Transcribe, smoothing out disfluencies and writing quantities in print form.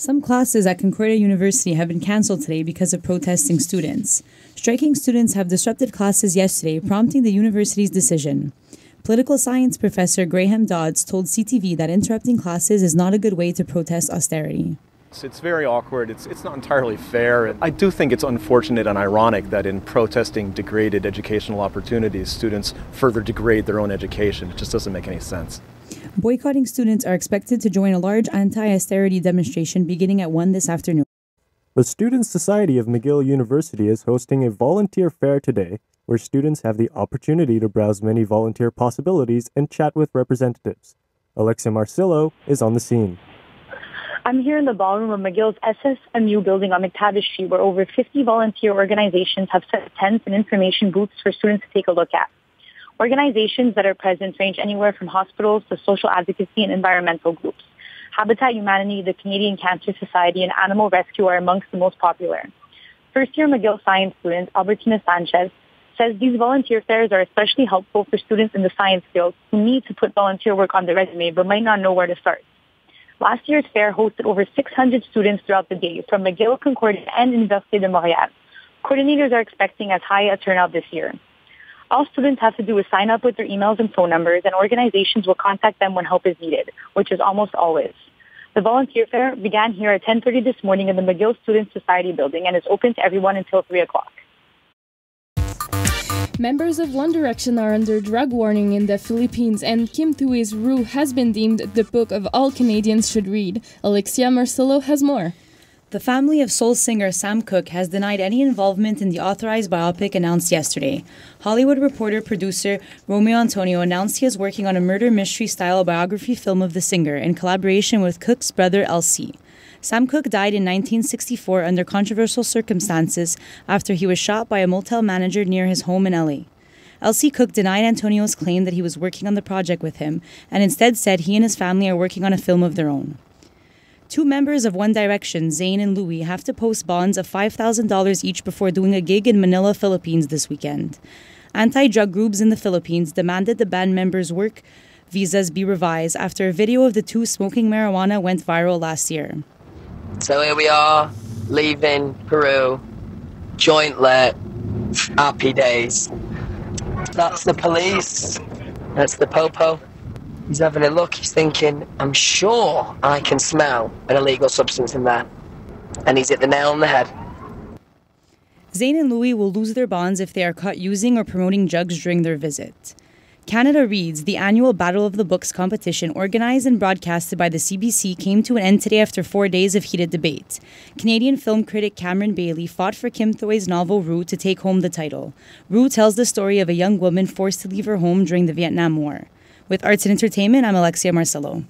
Some classes at Concordia University have been cancelled today because of protesting students. Striking students have disrupted classes yesterday, prompting the university's decision. Political science professor Graham Dodds told CTV that interrupting classes is not a good way to protest austerity. It's very awkward. It's not entirely fair. I do think it's unfortunate and ironic that in protesting degraded educational opportunities, students further degrade their own education. It just doesn't make any sense. Boycotting students are expected to join a large anti-austerity demonstration beginning at 1 this afternoon. The Student Society of McGill University is hosting a volunteer fair today where students have the opportunity to browse many volunteer possibilities and chat with representatives. Alexia Marsillo is on the scene. I'm here in the ballroom of McGill's SSMU building on McTavish Street, where over 50 volunteer organizations have set tents and information booths for students to take a look at. Organizations that are present range anywhere from hospitals to social advocacy and environmental groups. Habitat Humanity, the Canadian Cancer Society, and Animal Rescue are amongst the most popular. First-year McGill science student Albertina Sanchez says these volunteer fairs are especially helpful for students in the science field who need to put volunteer work on their resume but might not know where to start. Last year's fair hosted over 600 students throughout the day from McGill, Concordia, and Université de Montréal. Coordinators are expecting as high a turnout this year. All students have to do is sign up with their emails and phone numbers, and organizations will contact them when help is needed, which is almost always. The volunteer fair began here at 10:30 this morning in the McGill Student Society building and is open to everyone until 3 o'clock. Members of One Direction are under drug warning in the Philippines, and Kim Thuey's Rue has been deemed the book of all Canadians should read. Alexia Marsillo has more. The family of soul singer Sam Cooke has denied any involvement in the authorized biopic announced yesterday. Hollywood reporter-producer Romeo Antonio announced he is working on a murder mystery-style biography film of the singer in collaboration with Cooke's brother LC. Sam Cooke died in 1964 under controversial circumstances after he was shot by a motel manager near his home in LA. LC Cooke denied Antonio's claim that he was working on the project with him and instead said he and his family are working on a film of their own. Two members of One Direction, Zayn and Louis, have to post bonds of $5,000 each before doing a gig in Manila, Philippines this weekend. Anti-drug groups in the Philippines demanded the band members' work visas be revised after a video of the two smoking marijuana went viral last year. So here we are, leaving Peru, joint lit, happy days. That's the police, that's the popo. He's having a look, he's thinking, I'm sure I can smell an illegal substance in there. And he's hit the nail on the head. Zayn and Louis will lose their bonds if they are caught using or promoting drugs during their visit. Canada Reads, the annual Battle of the Books competition organized and broadcasted by the CBC, came to an end today after 4 days of heated debate. Canadian film critic Cameron Bailey fought for Kim Thuey's novel Rue to take home the title. Rue tells the story of a young woman forced to leave her home during the Vietnam War. With arts and entertainment, I'm Alexia Marsillo.